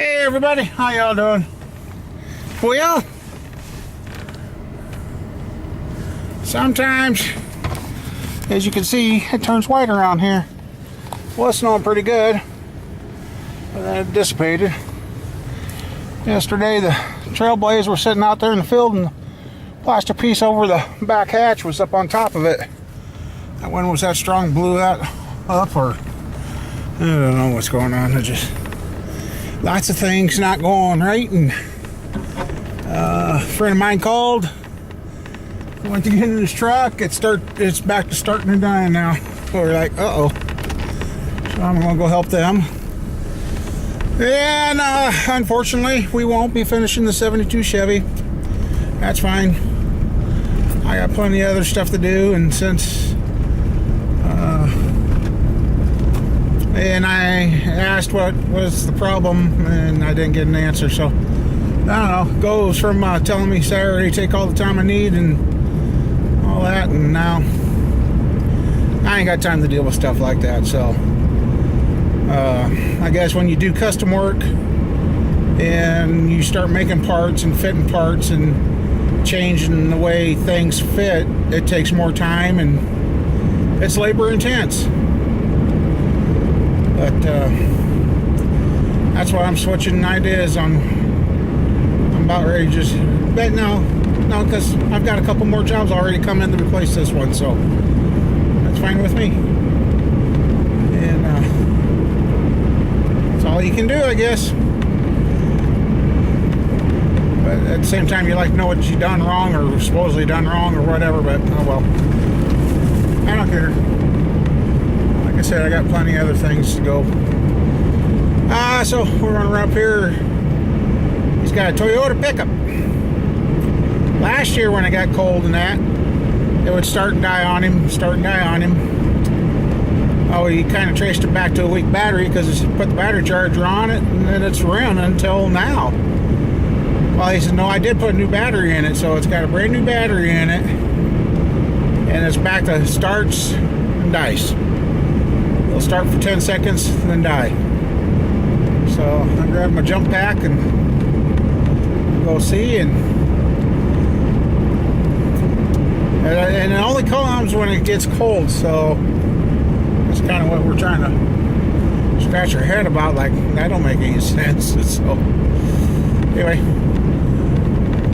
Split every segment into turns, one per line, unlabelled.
Hey everybody, how y'all doing? Well, sometimes, as you can see, it turns white around here. Was snowing pretty good, but then it dissipated. Yesterday, the trailblazers were sitting out there in the field, and the plastic piece over the back hatch was up on top of it. That wind was that strong, blew that up, or I don't know what's going on. It just lots of things not going right, and a friend of mine called, went to get in his truck. It's back to starting and dying now. So we're like, uh-oh. So I'm gonna go help them. And unfortunately, we won't be finishing the 72 Chevy. That's fine. I got plenty of other stuff to do, and since and I asked what was the problem, and I didn't get an answer. So I don't know. Goes from telling me Saturday take all the time I need and all that, and now I ain't got time to deal with stuff like that. So I guess when you do custom work and you start making parts and fitting parts and changing the way things fit, it takes more time and it's labor intense. But that's why I'm switching ideas on. I'm about ready to just, but no, because I've got a couple more jobs already come in to replace this one, so that's fine with me. And that's all you can do, I guess. But at the same time, you like to know what you done wrong or supposedly done wrong or whatever. But oh well, I don't care. Like I said, I got plenty of other things to go. So we're running around up here. He's got a Toyota pickup. Last year when it got cold and that, it would start and die on him, Oh, he kind of traced it back to a weak battery because he put the battery charger on it, and then it's running until now. Well, he said, no, I did put a new battery in it, so it's got a brand new battery in it, and it's back to starts and dies. It'll start for 10 seconds and then die. So I grabbed my jump pack and go see, and it only comes when it gets cold, so that's kind of what we're trying to scratch our head about. Like, that don't make any sense. So anyway,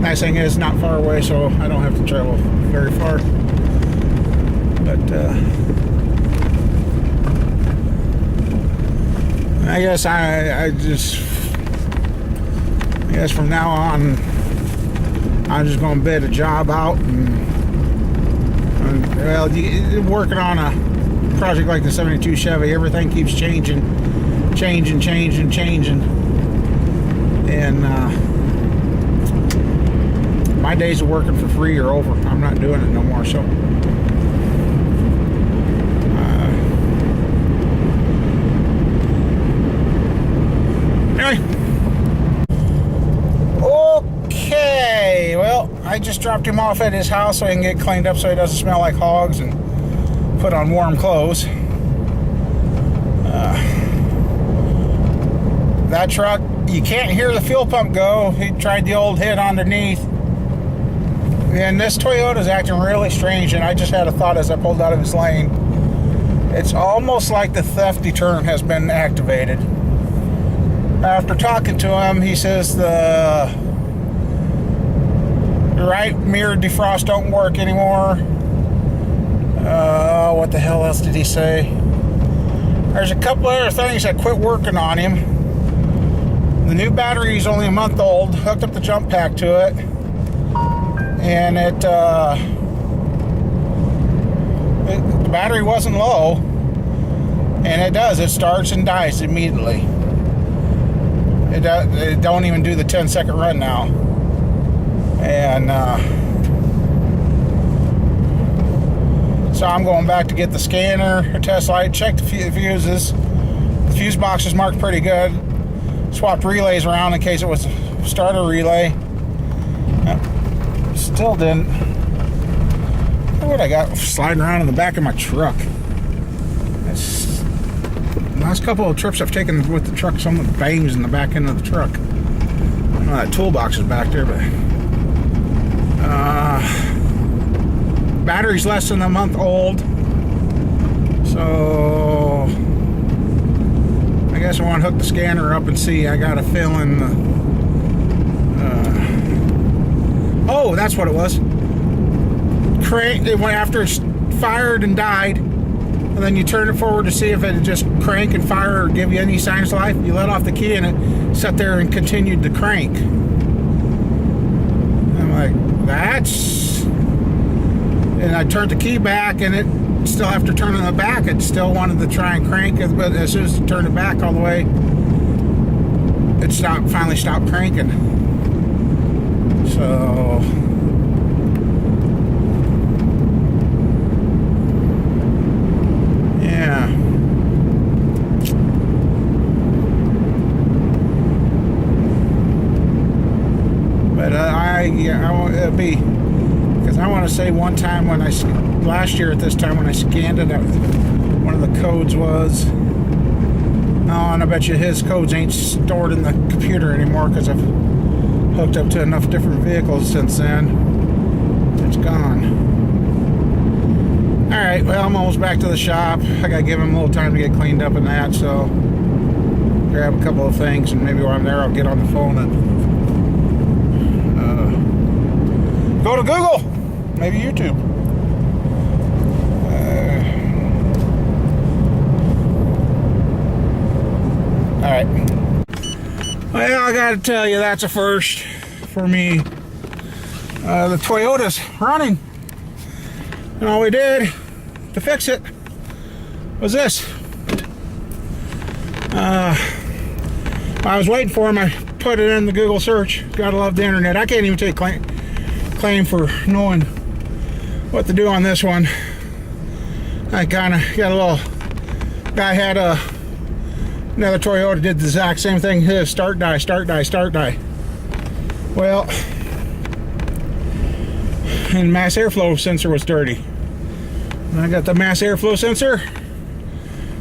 nice thing is not far away, so I don't have to travel very far. But I guess I guess from now on I'm just going to bid a job out, and well, working on a project like the 72 Chevy, everything keeps changing, and my days of working for free are over. I'm not doing it no more. So okay, well, I just dropped him off at his house so he can get cleaned up so he doesn't smell like hogs and put on warm clothes. That truck, you can't hear the fuel pump go. He tried the old hit underneath. And this Toyota's acting really strange, and I just had a thought as I pulled out of his lane. It's almost like the theft deterrent has been activated. After talking to him, he says the right mirror defrost don't work anymore. What the hell else did he say? There's a couple other things that quit working on him. The new battery is only a month old. Hooked up the jump pack to it, and the battery wasn't low, and it starts and dies immediately. It don't even do the 10-second run now. And so I'm going back to get the scanner, a test light, check the fuses. The fuse box is marked pretty good. Swapped relays around in case it was a starter relay. Still didn't. What I got sliding around in the back of my truck? That's last couple of trips I've taken with the truck, someone bangs in the back end of the truck. I don't know, that toolbox is back there, but battery's less than a month old, so I guess I want to hook the scanner up and see. I got a feeling oh, that's what it was. Crank, it went after it's fired and died, and then you turn it forward to see if it just crank and fire or give you any signs of life. You let off the key and it sat there and continued to crank. I'm like, that's... And I turned the key back, and it still, after turning it back, it still wanted to try and crank, but as soon as you turn it back all the way, it finally stopped cranking. So yeah. But it'll be, because I want to say one time when last year at this time when I scanned it, one of the codes was, oh, and I bet you his codes ain't stored in the computer anymore because I've hooked up to enough different vehicles since then. It's gone. Alright, well, I'm almost back to the shop. I gotta give him a little time to get cleaned up and that, so grab a couple of things, and maybe while I'm there I'll get on the phone and go to Google, maybe YouTube. Alright. Well, I gotta tell you, that's a first for me. The Toyota's running. And all we did to fix it was this. I was waiting for him. I put it in the Google search. Gotta love the internet. I can't even take claim for knowing what to do on this one. I kind of got a little... Guy had another Toyota did the exact same thing. His start die. Well, and mass airflow sensor was dirty. And I got the mass airflow sensor.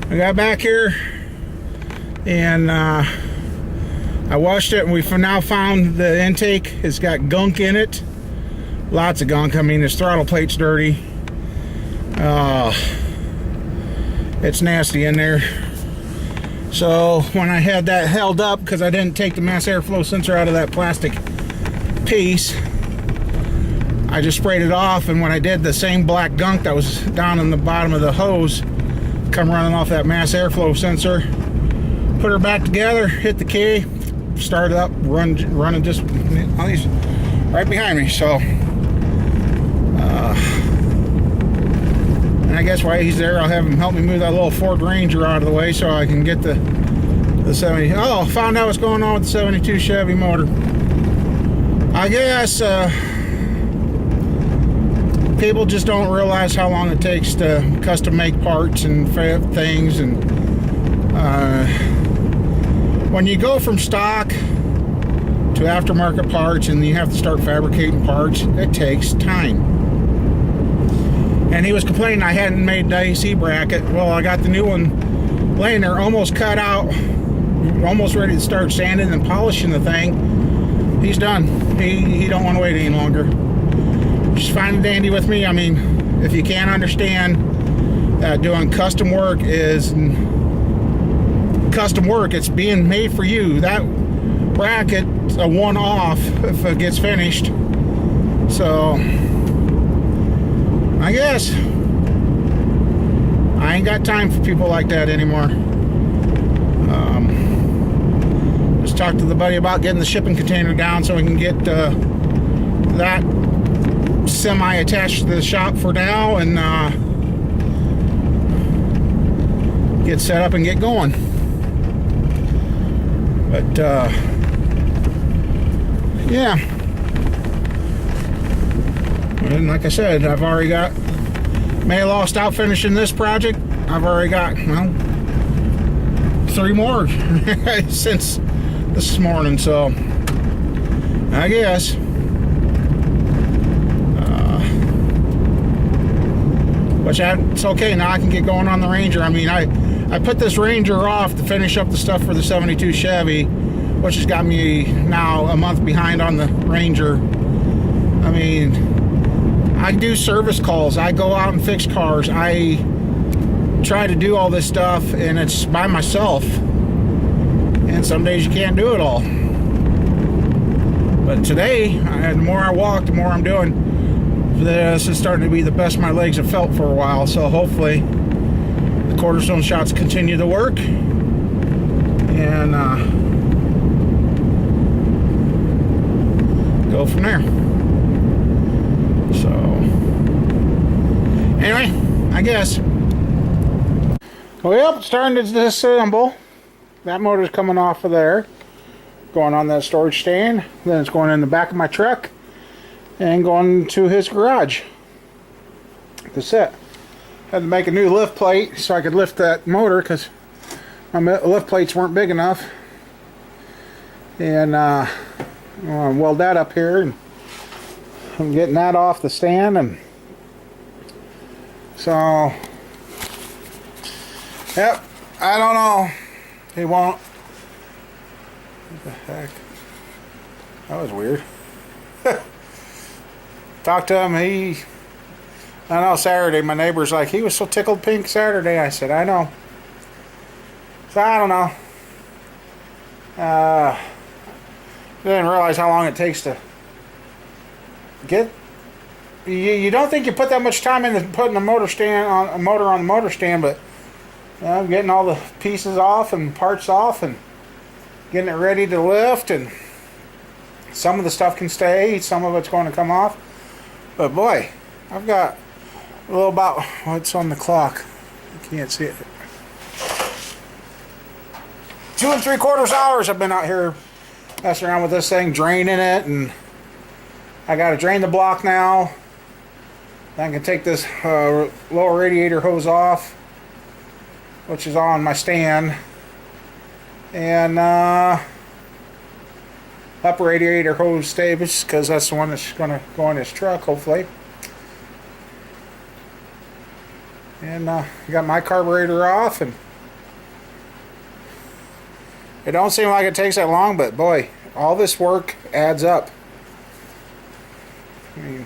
I got back here and I washed it, and we've now found the intake has got gunk in it. Lots of gunk. I mean, his throttle plate's dirty. It's nasty in there. So when I had that held up, because I didn't take the mass airflow sensor out of that plastic piece, I just sprayed it off, and when I did, the same black gunk that was down in the bottom of the hose come running off that mass airflow sensor. Put her back together, hit the key, start it up, running just, oh, he's right behind me. So and I guess while he's there, I'll have him help me move that little Ford Ranger out of the way so I can get the 70. Oh, found out what's going on with the 72 Chevy motor. I guess people just don't realize how long it takes to custom make parts and things, and when you go from stock to aftermarket parts and you have to start fabricating parts, it takes time. And he was complaining I hadn't made the AC bracket. Well, I got the new one laying there, almost cut out, almost ready to start sanding and polishing the thing. He's done. He don't want to wait any longer. Just fine and dandy with me. I mean, if you can't understand that doing custom work is custom work, it's being made for you. That bracket's a one-off if it gets finished. So I guess I ain't got time for people like that anymore. Just talked to the buddy about getting the shipping container down so we can get that semi-attached to the shop for now, and get set up and get going. But yeah, and like I said, I've already got, may have lost out finishing this project. I've already got, well, 3 more since this morning, so I guess which it's okay now. I can get going on the Ranger. I mean, I put this Ranger off to finish up the stuff for the 72 Chevy, which has got me now a month behind on the Ranger. I mean, I do service calls. I go out and fix cars. I try to do all this stuff, and it's by myself. And some days you can't do it all. But today, the more I walk, the more I'm doing. This is starting to be the best my legs have felt for a while. So hopefully the cortisone shots continue to work. And go from there. So anyway, I guess. Well, starting to disassemble. That motor's coming off of there, going on that storage stand. Then it's going in the back of my truck and going to his garage. That's it. Had to make a new lift plate so I could lift that motor because my lift plates weren't big enough. And I'm going to weld that up here, and I'm getting that off the stand. And so, yep, I don't know. He won't. What the heck? That was weird. Talked to him. I know Saturday, my neighbor's like, he was so tickled pink Saturday. I said, I know. So I don't know. Didn't realize how long it takes to get. You don't think you put that much time into putting a motor on the motor stand, but getting all the pieces off and parts off and getting it ready to lift, and some of the stuff can stay, some of it's going to come off. But boy, I've got a little about what's on the clock. You can't see it. 2 3/4 hours I've been out here messing around with this thing, draining it, and I got to drain the block now. I can take this lower radiator hose off, which is on my stand, and upper radiator hose stays because that's the one that's going to go in his truck, hopefully. And I got my carburetor off, and it don't seem like it takes that long, but boy, all this work adds up. I mean,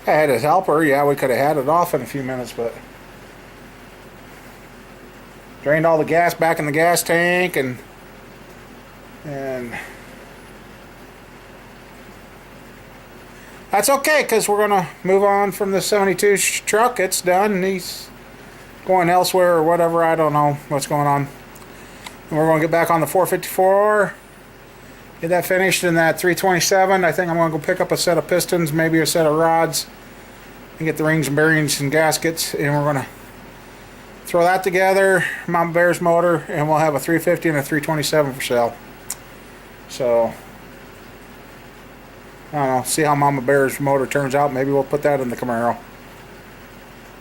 I had his helper, yeah, we could have had it off in a few minutes, but drained all the gas back in the gas tank, and that's okay, because we're going to move on from the 72 truck. It's done, and he's going elsewhere or whatever. I don't know what's going on. And we're going to get back on the 454, get that finished, in that 327. I think I'm going to go pick up a set of pistons, maybe a set of rods, and get the rings and bearings and gaskets, and we're going to throw that together, Mama Bear's motor, and we'll have a 350 and a 327 for sale. So I don't know, see how Mama Bear's motor turns out. Maybe we'll put that in the Camaro,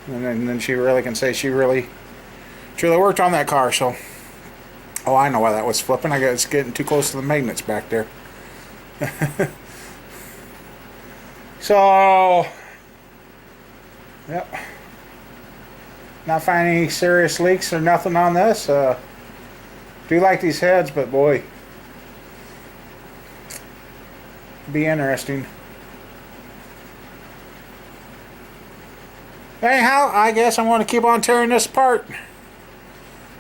and then she really can say she really worked on that car. So, oh, I know why that was flipping. I guess it's getting too close to the magnets back there. So, yep, not finding any serious leaks or nothing on this. Do like these heads, but boy, be interesting. Anyhow, I guess I'm going to keep on tearing this apart.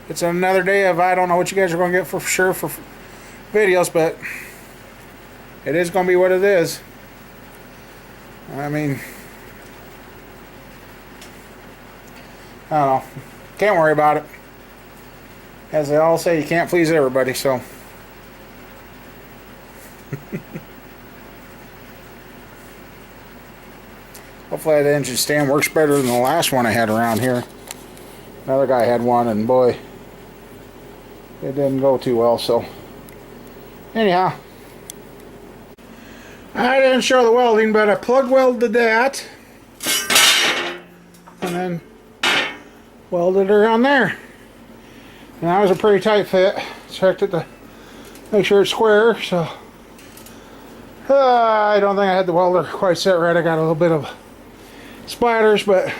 It's another day of, I don't know what you guys are going to get for sure for videos, but it is going to be what it is. I mean, I don't know. Can't worry about it. As they all say, you can't please everybody, so. Hopefully that engine stand works better than the last one I had around here. Another guy had one, and boy, it didn't go too well. So anyhow, I didn't show the welding, but I plug welded that and then welded it around there, and that was a pretty tight fit. Checked it to make sure it's square. So I don't think I had the welder quite set right. I got a little bit of splatters, but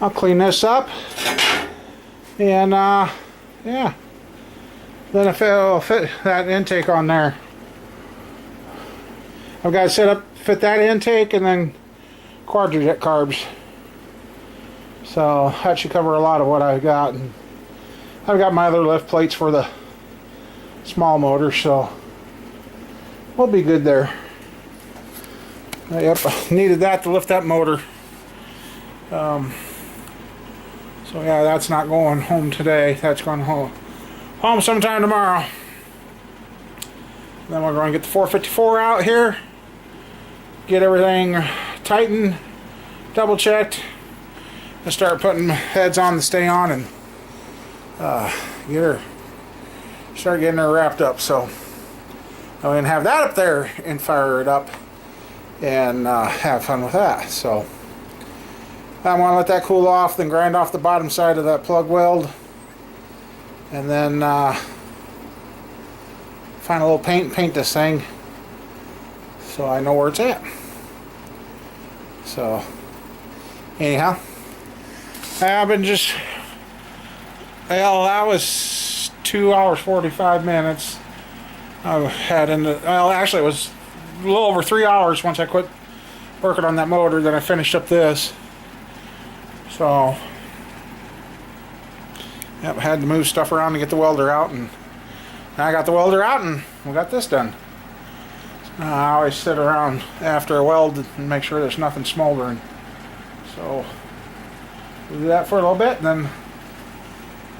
I'll clean this up And yeah, then if it'll fit that intake on there, I've got to set up, fit that intake, and then quadrajet carbs. So that should cover a lot of what I've got. And I've got my other lift plates for the small motor, so we'll be good there. Yep, I needed that to lift that motor. So yeah, that's not going home today. That's going home sometime tomorrow. Then we're going to get the 454 out here, get everything tightened, double checked, and start putting heads on to stay on, and start getting her wrapped up. So I can have that up there and fire it up and have fun with that. So I want to let that cool off, then grind off the bottom side of that plug weld, and then find a little paint this thing so I know where it's at. So anyhow, I've been just, well, that was 2 hours 45 minutes I had in the, well, actually it was a little over 3 hours once I quit working on that motor. Then I finished up this. So yep, had to move stuff around to get the welder out, and I got the welder out and we got this done. I always sit around after a weld and make sure there's nothing smoldering. So we'll do that for a little bit, and then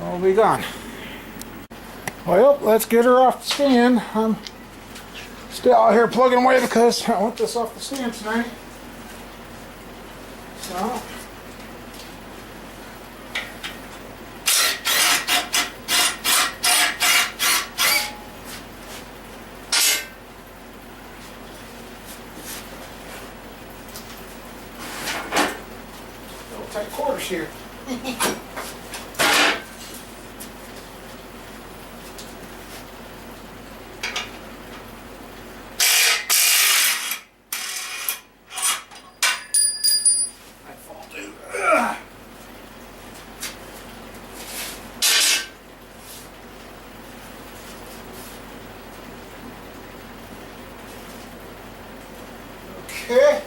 we'll be gone. Well, let's get her off the stand. I'm still out here plugging away because I want this off the stand tonight. So tight quarters here. Okay.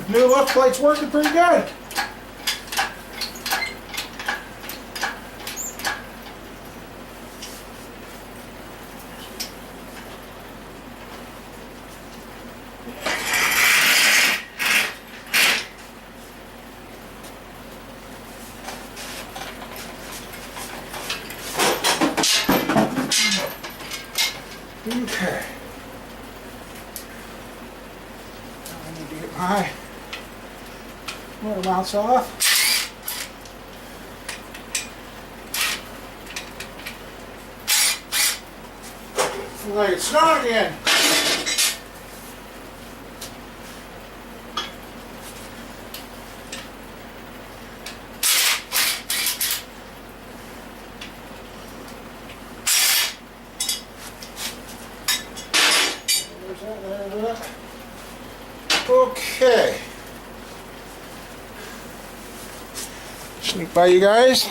New lift plate's working pretty good. Okay. Now I need to get my motor mounts off. Looks like it's snowing again. There's that. Okay. Sneak by you guys.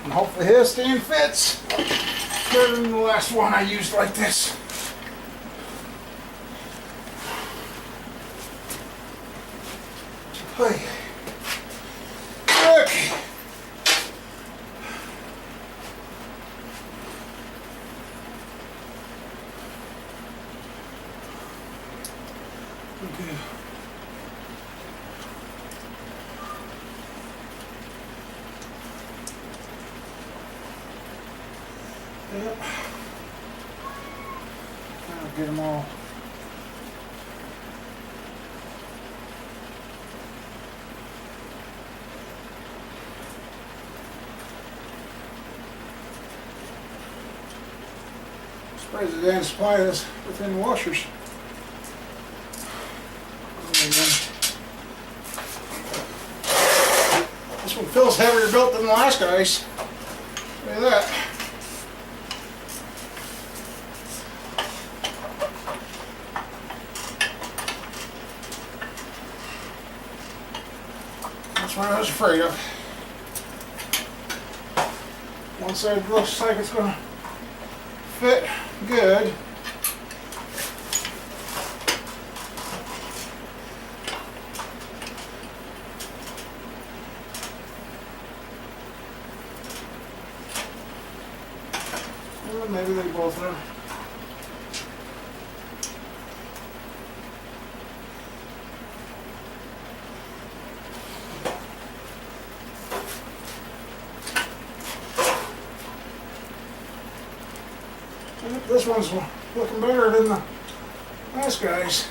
And hopefully his stand fits better than the last one I used like this. Okay. Okay. Okay. Yep. get them all. Surprised they didn't supply this within washers. This one feels heavier built than the last guy's. Look at that. That's what I was afraid of. One side looks like it's going to fit good. Well, maybe they both are. I think this one's looking better than the last guy's.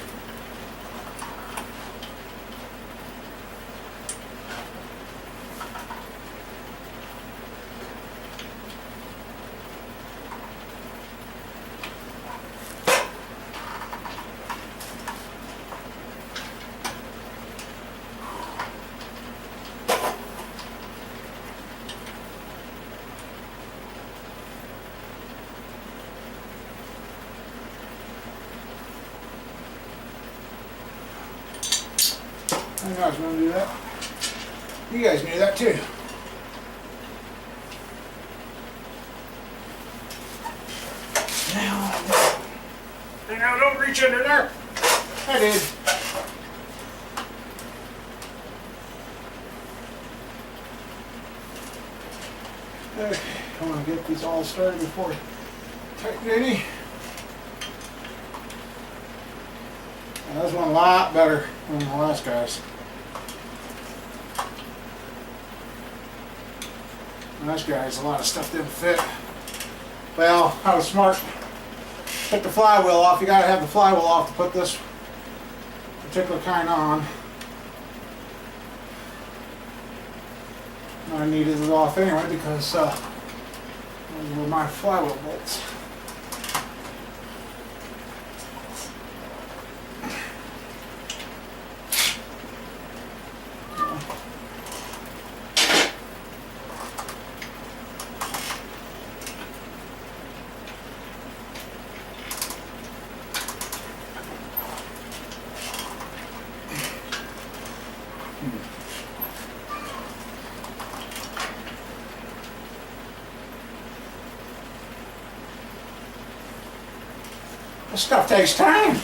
I knew I was going to do that. You guys knew that too. Now don't reach under there. I did. Okay, I want to get these all started before I tighten any. Now, this one a lot better than the last guy's. Last guy's a lot of stuff didn't fit. Well, I was smart. Took the flywheel off. You gotta have the flywheel off to put this particular kind on. I needed it off anyway because those were my flywheel bolts. This stuff takes time.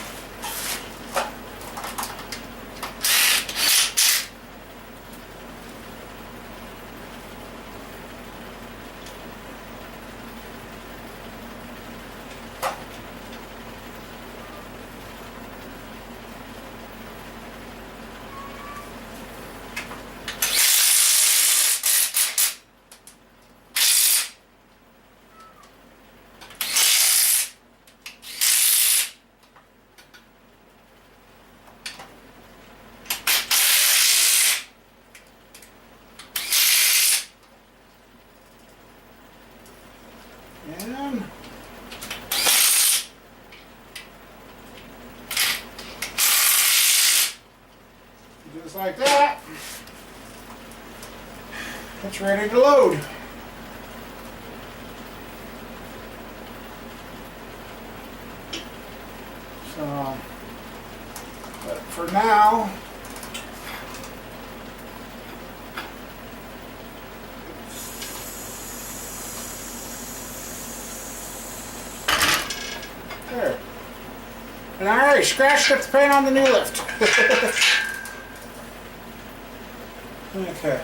And just like that, it's ready to load. So, but for now, there. And I already scratched up the paint on the new lift. Okay.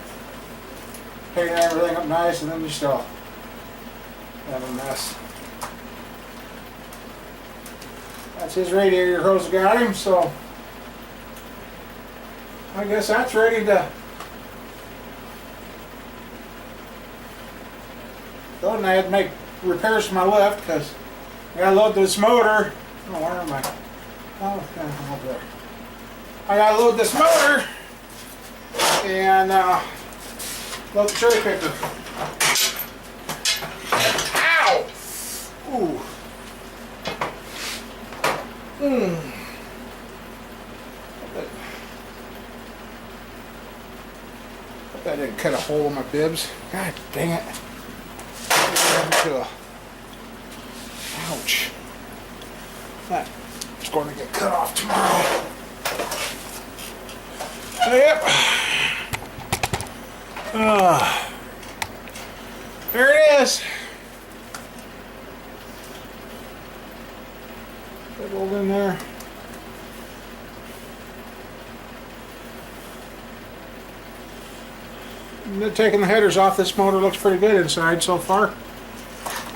Paint everything up nice and then you still have a mess. That's his radiator hose got him, so I guess that's ready to go. And I had to make repairs to my lift because I gotta load this motor Oh, where am I? Oh, it's kind of over there. I gotta load this motor and load the cherry picker. Ow! Ooh. Hope that didn't cut a hole in my bibs. God dang it. Ouch. That's going to get cut off tomorrow. Yep. There it is. Rolled in there. Taking the headers off, this motor looks pretty good inside so far.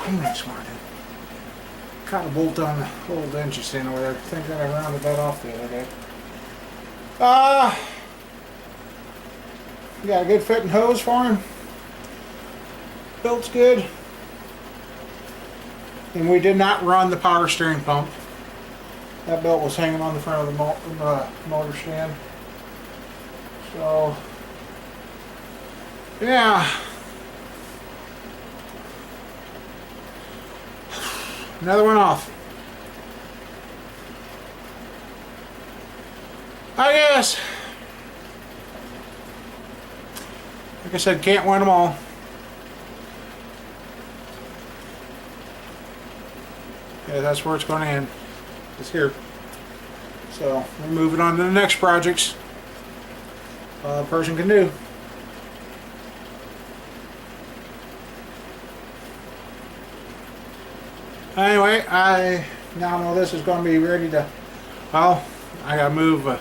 That's smart. Caught a bolt on the old engine stand over there. I think that I rounded that off the other day. Got a good fitting hose for him. Built's good. And we did not run the power steering pump. That belt was hanging on the front of the motor stand. So, yeah. Another one off. I guess. Like I said, can't win them all. Yeah, that's where it's going to end. It's here. So we're moving on to the next projects a person can do. Anyway, I now know this is going to be ready to, well, I got to move a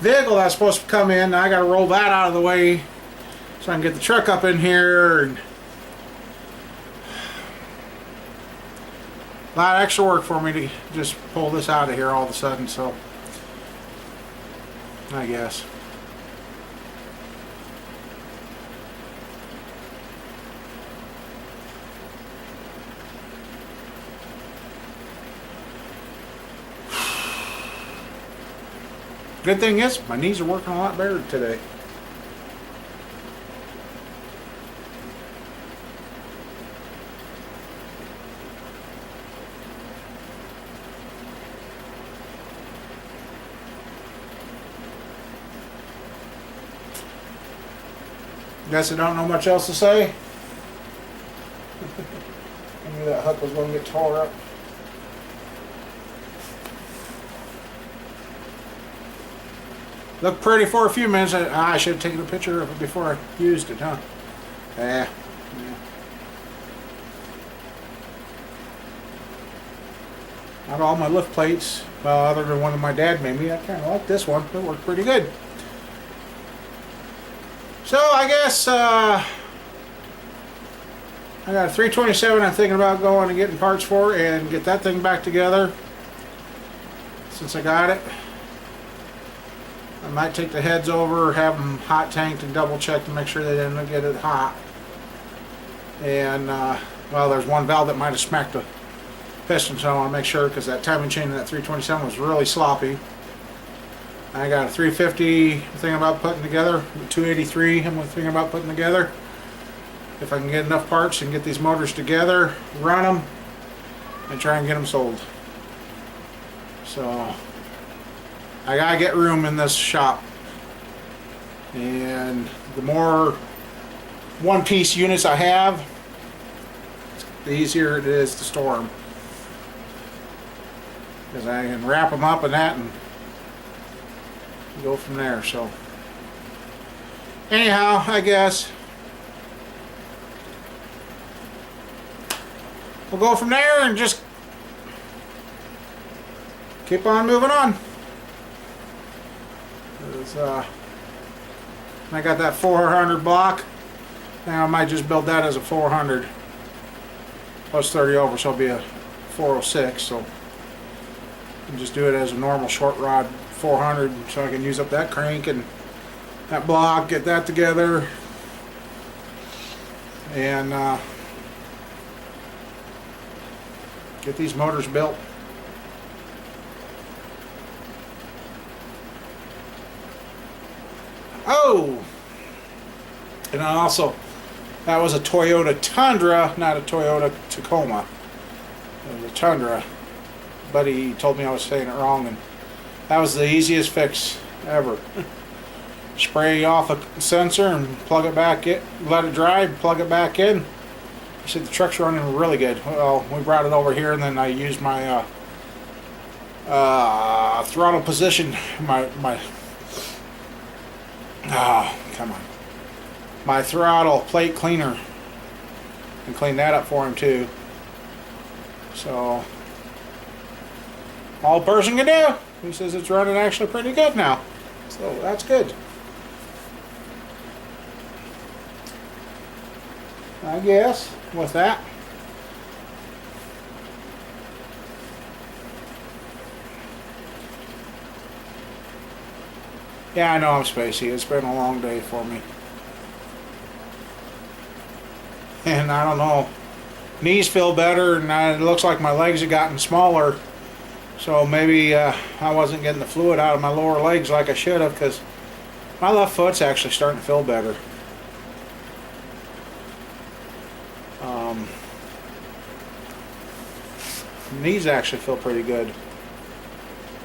vehicle that's supposed to come in. I got to roll that out of the way so I can get the truck up in here. And a lot of extra work for me to just pull this out of here all of a sudden, so I guess. Good thing is, my knees are working a lot better today. Guess I don't know much else to say. I knew that hook was going to get tore up. Looked pretty for a few minutes. I should have taken a picture of it before I used it, huh? Yeah. Not all my lift plates, well, other than one that my dad made me. I kind of like this one. It worked pretty good. So I guess I got a 327 I'm thinking about going and getting parts for and get that thing back together since I got it. I might take the heads over or have them hot tanked and double check to make sure they didn't get it hot. And well, there's one valve that might have smacked the piston, so I want to make sure because that timing chain in that 327 was really sloppy. I got a 350 thinking about putting together, 283 I'm thinking about putting together. If I can get enough parts and get these motors together, run them, and try and get them sold. So I gotta get room in this shop, and the more one-piece units I have, the easier it is to store them, because I can wrap them up in that and go from there. So anyhow, I guess we'll go from there and just keep on moving on. I got that 400 block. Now I might just build that as a 400 plus 30 over, so it'll be a 406. So and just do it as a normal short rod 400, so I can use up that crank and that block, get that together, and get these motors built. Oh! And I also, that was a Toyota Tundra, not a Toyota Tacoma. It was a Tundra. Buddy told me I was saying it wrong, and that was the easiest fix ever. Spray off a sensor and plug it back in, let it dry, plug it back in. He said the truck's running really good. Well, we brought it over here, and then I used my throttle position, my throttle plate cleaner, and clean that up for him too. So all a person can do. He says it's running actually pretty good now, so that's good. I guess with that, yeah, I know I'm spacey. It's been a long day for me, and I don't know, knees feel better, and it looks like my legs have gotten smaller, so maybe I wasn't getting the fluid out of my lower legs like I should have, because my left foot's actually starting to feel better. Knees actually feel pretty good.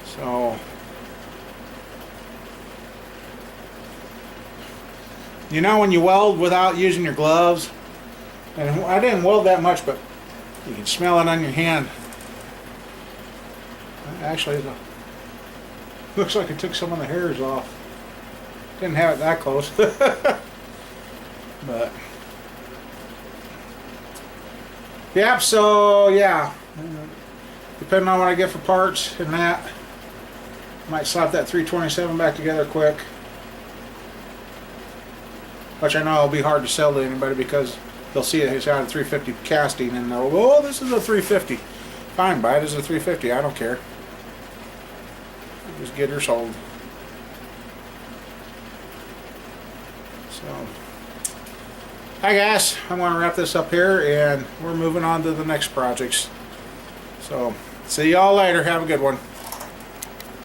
So, you know, when you weld without using your gloves, and I didn't weld that much, but you can smell it on your hand. Actually, looks like it took some of the hairs off. Didn't have it that close. But yep, so yeah, depending on what I get for parts and that, might slap that 327 back together quick, which I know will be hard to sell to anybody because they'll see it's out of 350 casting and they'll go, oh, this is a 350. Fine, buy it as a 350, I don't care. Just get her sold. So, hi guys, I'm going to wrap this up here and we're moving on to the next projects. So, see y'all later. Have a good one.